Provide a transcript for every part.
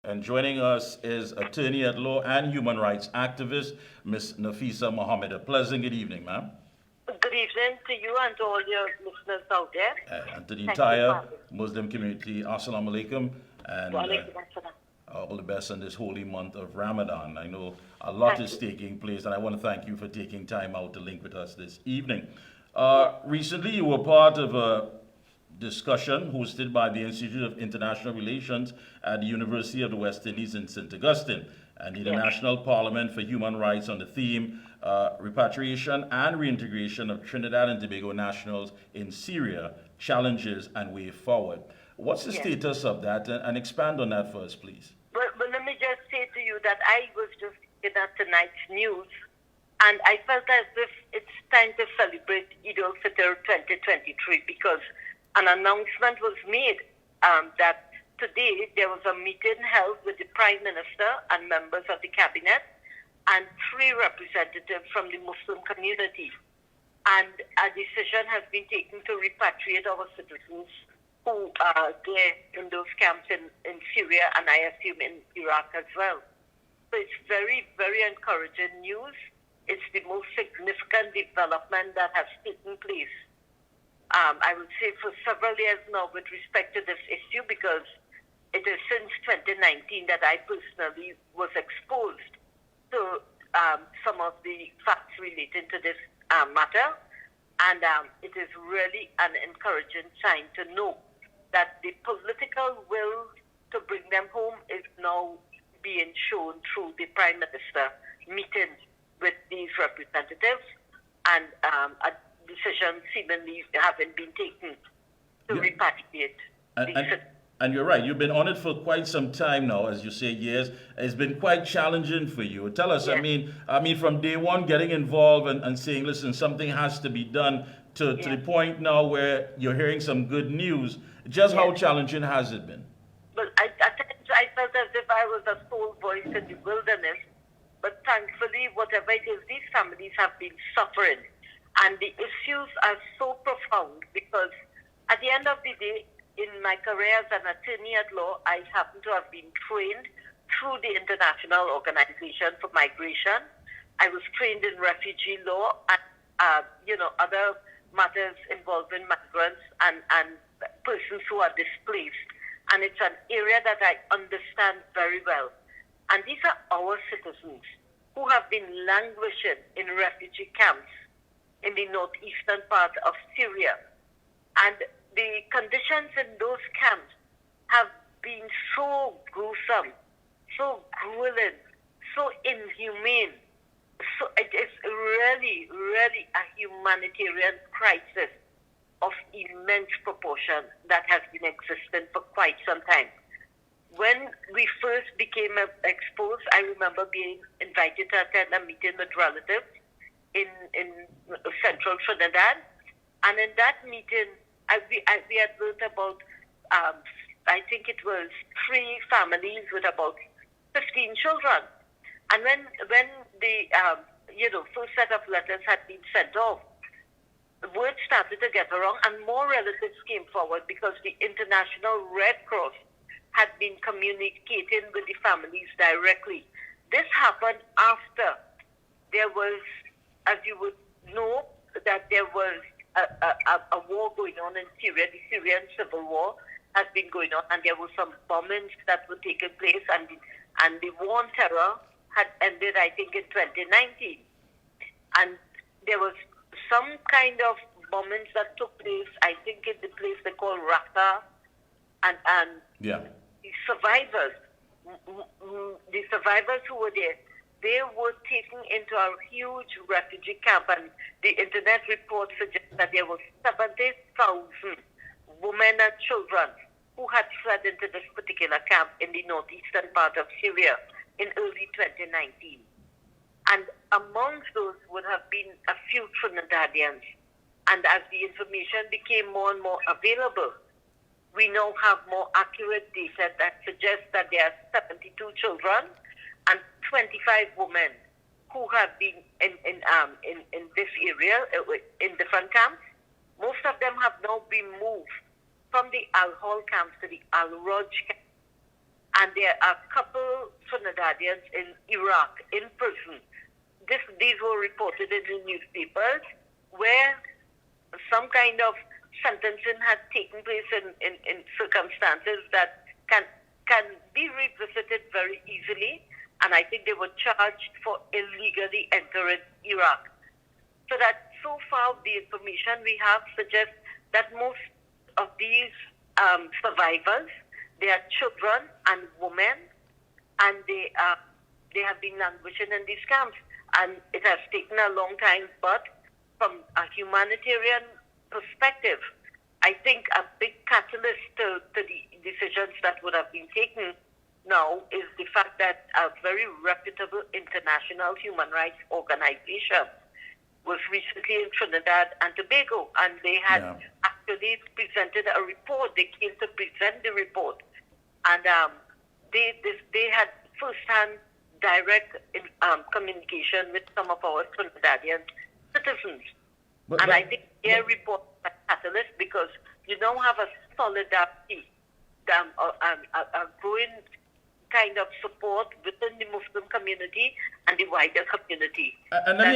And joining us is attorney at law and human rights activist, Ms. Nafeesa Mohammed. A pleasant good evening, ma'am. Good evening to you and to all your listeners out there. And to the Thank you, entire Father. Muslim community, assalamu alaikum, and Walaikum assalam. all the best in this holy month of Ramadan. I know a lot is taking place, and I want to thank you for taking time out to link with us this evening. Recently, you were part of a discussion hosted by the Institute of International Relations at the University of the West Indies in St. Augustine and the International Parliament for Human Rights on the theme repatriation and reintegration of Trinidad and Tobago nationals in Syria, challenges and way forward. What's the status of that? And expand on that first, please. But let me just say to you that I was just looking at tonight's news and I felt as if it's time to celebrate Eid al-Fitr 2023 because an announcement was made that today there was a meeting held with the Prime Minister and members of the Cabinet and 3 representatives from the Muslim community. And a decision has been taken to repatriate our citizens who are there in those camps in Syria and I assume in Iraq as well. So it's very, very encouraging news. It's the most significant development that has taken place. I would say for several years now with respect to this issue because it is since 2019 that I personally was exposed to some of the facts relating to this matter. And it is really an encouraging sign to know that the political will to bring them home is now being shown through the Prime Minister meeting with these representatives and a decision seemingly having been taken to repatriate these. And you're right, you've been on it for quite some time now, as you say, years. It's been quite challenging for you. Tell us, I mean, from day one, getting involved and saying, listen, something has to be done to the point now where you're hearing some good news. Just how challenging has it been? Well, I felt as if I was a sole voice in the wilderness. But thankfully, whatever it is, these families have been suffering. And the issues are so profound because at the end of the day, in my career as an attorney at law, I happen to have been trained through the International Organization for Migration. I was trained in refugee law and, other matters involving migrants and persons who are displaced. And it's an area that I understand very well. And these are our citizens who have been languishing in refugee camps in the northeastern part of Syria. And the conditions in those camps have been so gruesome, so grueling, so inhumane. So it is really, really a humanitarian crisis of immense proportion that has been existing for quite some time. When we first became exposed, I remember being invited to attend a meeting with relatives in central Trinidad. And in that meeting, we had learned about, I think it was 3 families with about 15 children. And when the first set of letters had been sent off, the word started to get around and more relatives came forward because the International Red Cross had been communicating with the families directly. This happened after there was, as you would know, that there was a war going on in Syria. The Syrian civil war has been going on, and there were some bombings that were taking place, and the war on terror had ended, I think, in 2019. And there was some kind of bombings that took place, I think, in the place they call Raqqa, and the survivors who were there, they were taken into a huge refugee camp, and the internet report suggests that there were 70,000 women and children who had fled into this particular camp in the northeastern part of Syria in early 2019. And amongst those would have been a few Trinidadians. And as the information became more and more available, we now have more accurate data that suggests that there are 72 children and 25 women who have been in this area, in different camps. Most of them have now been moved from the Al-Hol camps to the Al-Roj camp. and there are a couple Trinidadians in Iraq in prison. These were reported in the newspapers, where some kind of sentencing had taken place in circumstances that can be revisited very easily, and I think they were charged for illegally entering Iraq. So that so far the information we have suggests that most of these survivors, they are children and women, and they have been languishing in these camps, and it has taken a long time. But from a humanitarian perspective, I think a big catalyst to the decisions that would have been taken now is the fact that a very reputable international human rights organization was recently in Trinidad and Tobago, and they had actually presented a report. They came to present the report, and they had first-hand direct communication with some of our Trinidadian citizens. And I think their report is a catalyst, because you now have a solidarity, a growing kind of support within the Muslim community and the wider community. And let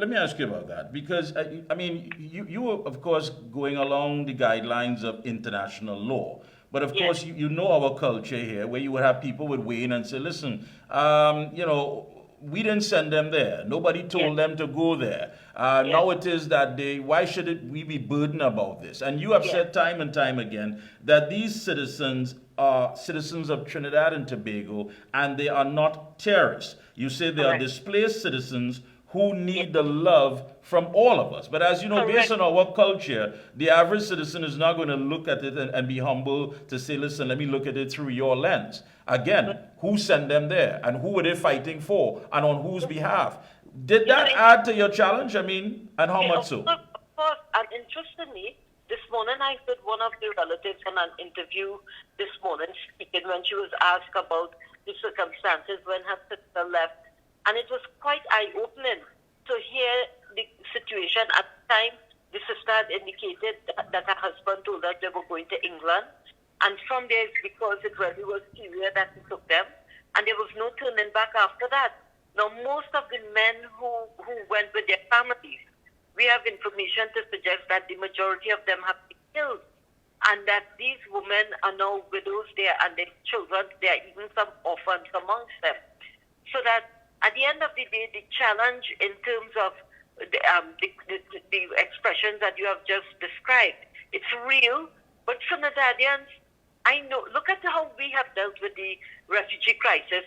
me ask you about that, because I mean, you were of course going along the guidelines of international law, but of course you know our culture here, where you would have people would weigh in and say, listen, you know, we didn't send them there. Nobody told them to go there. Now it is that why should we be burdened about this? And you have said time and time again that these citizens are citizens of Trinidad and Tobago, and they are not terrorists. You say they are displaced citizens who need the love from all of us. But as you know, based on our culture, the average citizen is not going to look at it and be humble to say, listen, let me look at it through your lens. Again, who sent them there, and who were they fighting for, and on whose behalf? Did that add to your challenge? I mean, and how much so? Of course, and interestingly, this morning I heard one of the relatives on an interview this morning speaking when she was asked about the circumstances when her sister left. And it was quite eye-opening to hear the situation. At the time, the sister had indicated that her husband told her they were going to England. And from there, it's because it really was Syria that he took them. And there was no turning back after that. Now, most of the men who went with their families, we have information to suggest that the majority of them have been killed. And that these women are now widows there, and their children, there are even some orphans amongst them. So that at the end of the day, the challenge in terms of the expressions that you have just described, it's real. But Trinidadians, I know, look at how we have dealt with the refugee crisis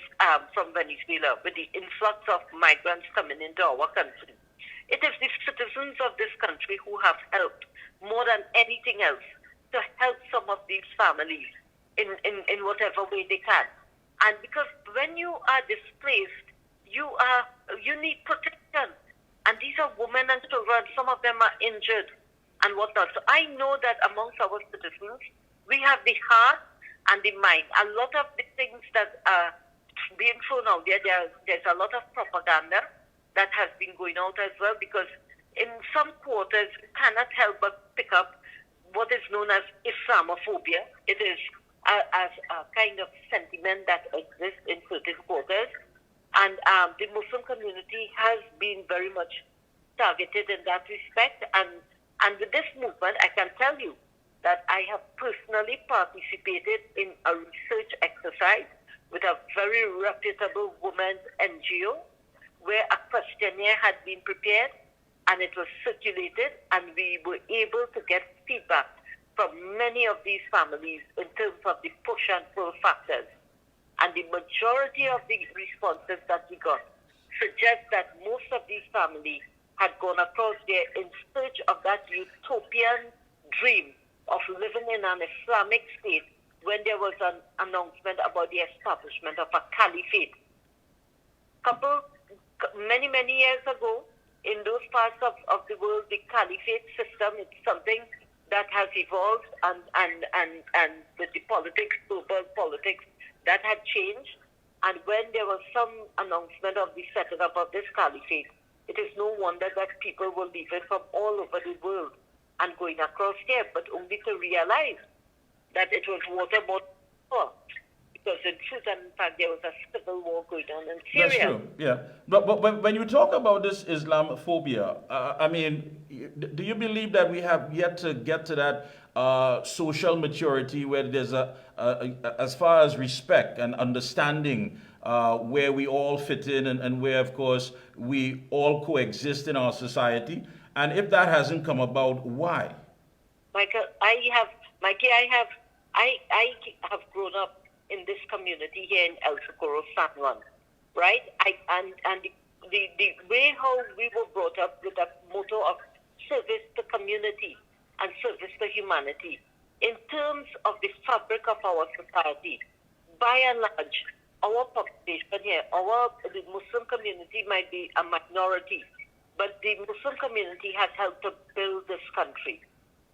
from Venezuela, with the influx of migrants coming into our country. It is the citizens of this country who have helped more than anything else to help some of these families in whatever way they can. And because when you are displaced, you need protection. And these are women and children. Some of them are injured and whatnot. So I know that amongst our citizens, we have the heart and the mind. A lot of the things that are being thrown out there, there's a lot of propaganda that has been going out as well, because in some quarters, you cannot help but pick up what is known as Islamophobia. It is as a kind of sentiment that exists in certain quarters. And the Muslim community has been very much targeted in that respect. And with this movement, I can tell you that I have personally participated in a research exercise with a very reputable women's NGO, where a questionnaire had been prepared and it was circulated, and we were able to get feedback from many of these families in terms of the push and pull factors. And the majority of the responses that we got suggest that most of these families had gone across there in search of that utopian dream of living in an Islamic state when there was an announcement about the establishment of a caliphate. Many years ago, in those parts of the world, the caliphate system, it's something that has evolved, and with the politics, global politics, that had changed. And when there was some announcement of the setting up of this caliphate, it is no wonder that people were leaving from all over the world and going across here, but only to realize that it was waterboard. because in truth and in fact there was a civil war going on in That's Syria. true, yeah. But when you talk about this Islamophobia, I mean, do you believe that we have yet to get to that social maturity where there's as far as respect and understanding where we all fit in and where, of course, we all coexist in our society? And if that hasn't come about, why? Michael, I have grown up in this community here in El Socorro, San Juan, right? And the way how we were brought up with a motto of service to community and service to humanity. In terms of the fabric of our society, by and large, our population here, the Muslim community might be a minority, but the Muslim community has helped to build this country.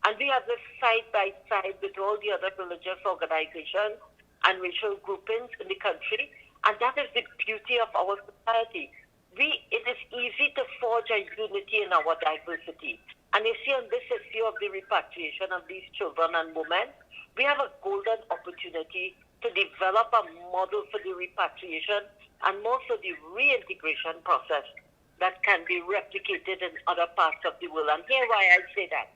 And we have this side by side with all the other religious organizations and racial groupings in the country. And that is the beauty of our society. It is easy to forge a unity in our diversity. And you see on this issue of the repatriation of these children and women, we have a golden opportunity to develop a model for the repatriation and more so the reintegration process that can be replicated in other parts of the world. And here why I say that.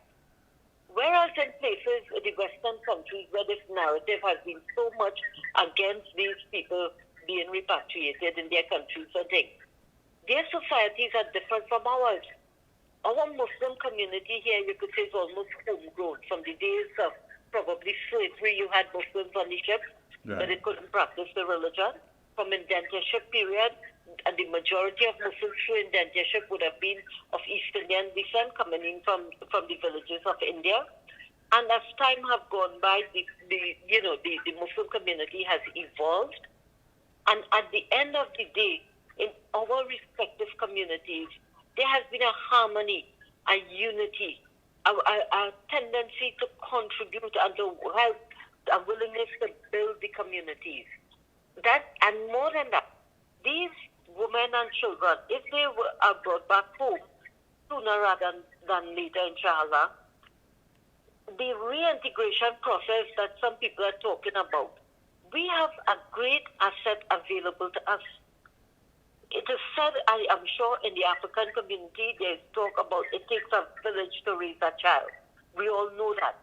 Whereas in places in the Western countries where this narrative has been so much against these people being repatriated in their countries and things, their societies are different from ours. Our Muslim community here, you could say, is almost homegrown. From the days of probably slavery, you had Muslims on the ships, but they couldn't practice the religion. From indentureship period, and the majority of Muslims through indentureship would have been of East Indian descent coming in from the villages of India. And as time have gone by, the Muslim community has evolved. And at the end of the day, in our respective communities, there has been a harmony, a unity, a tendency to contribute and to help, a willingness to build the communities. That, and more than that, these women and children, if they are brought back home sooner rather than later, inshallah, the reintegration process that some people are talking about, we have a great asset available to us. It is said, I am sure, in the African community, there is talk about it takes a village to raise a child. We all know that.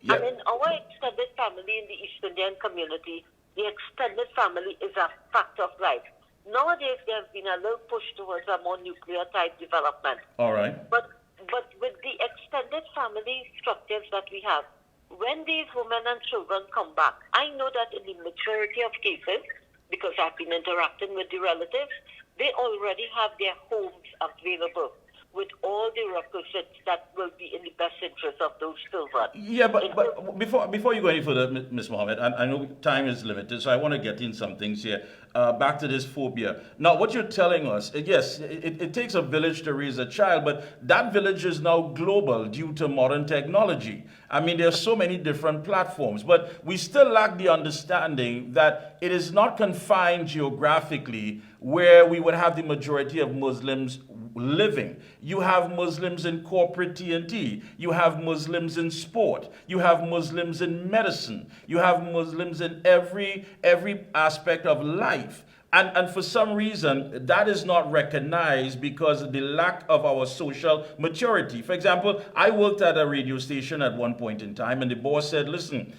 Yeah. And in our extended family in the East Indian community, the extended family is a fact of life. Nowadays, there has been a little push towards a more nuclear-type development. All right. But with the extended family structures that we have, when these women and children come back, I know that in the majority of cases, because I've been interacting with the relatives, they already have their homes available with all the requisites that will be in the best interest of those children. Yeah, but before you go any further, Ms. Mohammed, I know time is limited, so I want to get in some things here. Back to this phobia. Now, what you're telling us, yes, it takes a village to raise a child, but that village is now global due to modern technology. I mean, there's so many different platforms, but we still lack the understanding that it is not confined geographically where we would have the majority of Muslims living. You have Muslims in corporate T&T. You have Muslims in sport. You have Muslims in medicine. You have Muslims in every aspect of life. And for some reason, that is not recognized because of the lack of our social maturity. For example, I worked at a radio station at one point in time, and the boss said, listen,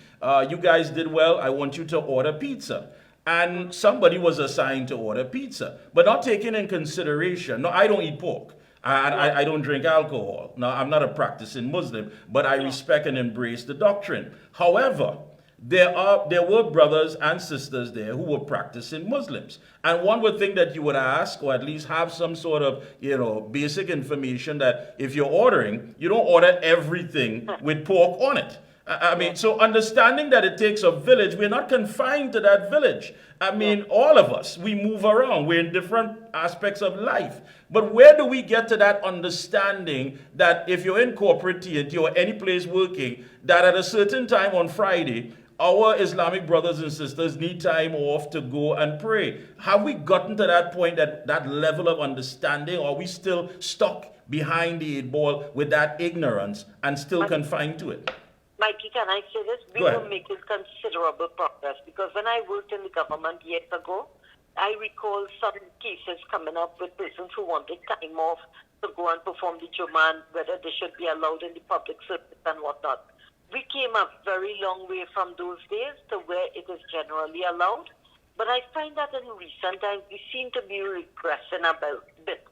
you guys did well. I want you to order pizza. And somebody was assigned to order pizza, but not taking in consideration. No, I don't eat pork. I don't drink alcohol. Now, I'm not a practicing Muslim, but I respect and embrace the doctrine. However, there were brothers and sisters there who were practicing Muslims. And one would think that you would ask, or at least have some sort of, basic information that if you're ordering, you don't order everything with pork on it. I mean, so understanding that it takes a village, we're not confined to that village. I mean, all of us, we move around. We're in different aspects of life. But where do we get to that understanding that if you're in corporate T&T or any place working, that at a certain time on Friday, our Islamic brothers and sisters need time off to go and pray? Have we gotten to that point, that level of understanding, or are we still stuck behind the 8 ball with that ignorance and still confined to it? Mikey, can I say this? We Go ahead. were making considerable progress because when I worked in the government years ago, I recall some cases coming up with persons who wanted time off to go and perform the Juma, whether they should be allowed in the public service and whatnot. We came a very long way from those days to where it is generally allowed. But I find that in recent times, we seem to be regressing a bit.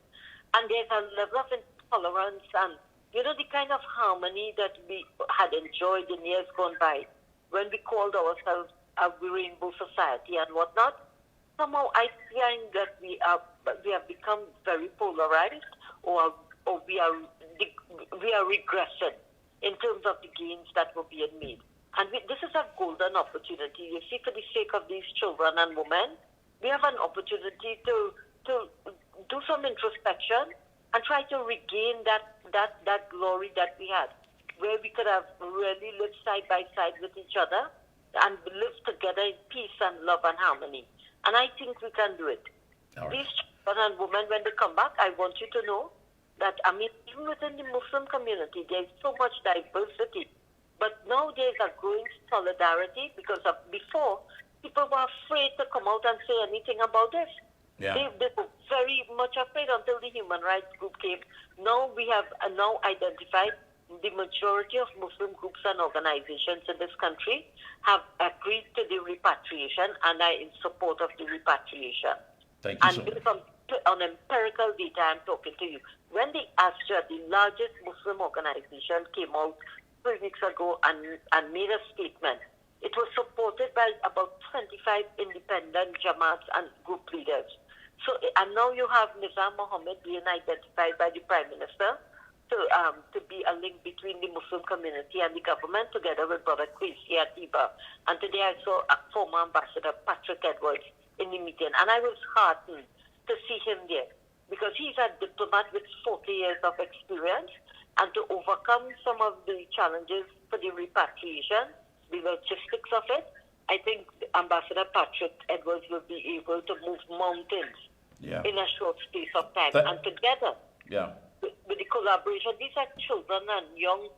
And there's a level of intolerance and, you know, the kind of harmony that we had enjoyed in years gone by when we called ourselves a rainbow society and whatnot. Somehow I find that we have become very polarized, or we are regressing in terms of the gains that were being made. And this is a golden opportunity. You see, for the sake of these children and women, we have an opportunity to do some introspection and try to regain that glory that we had, where we could have really lived side by side with each other and live together in peace and love and harmony. And I think we can do it. All right. These children and women, when they come back, I want you to know that, I mean, even within the Muslim community, there's so much diversity. But now there's a growing solidarity because of before, people were afraid to come out and say anything about this. Yeah. They were very much afraid until the human rights group came. Now we have now identified the majority of Muslim groups and organizations in this country have agreed to the repatriation and are in support of the repatriation. Thank you so And much. based on empirical data, I'm talking to you. When the ASJA, the largest Muslim organization, came out 3 weeks ago and made a statement, it was supported by about 25 independent Jamaats and group leaders. So, and now you have Nafeesa Mohammed being identified by the Prime Minister to be a link between the Muslim community and the government, together with Brother Kwesi Atiba. And today I saw former Ambassador Patrick Edwards in the meeting, and I was heartened to see him there because he's a diplomat with 40 years of experience, and to overcome some of the challenges for the repatriation, the logistics of it, I think Ambassador Patrick Edwards will be able to move mountains in a short space of time. And together, with the collaboration, these are children and young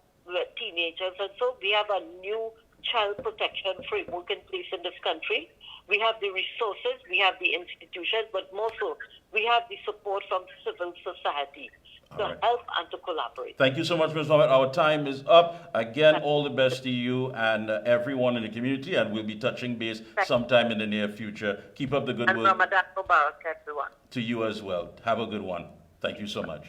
teenagers, and so we have a new child protection framework in place in this country. We have the resources, we have the institutions, but more so, we have the support from civil society to help and to collaborate. Thank you so much, Ms. Mohammed. Our time is up. Again, all the best to you and everyone in the community, and we'll be touching base sometime in the near future. Keep up the good work. And Ramadan Mubarak, everyone. To you as well. Have a good one. Thank you so much.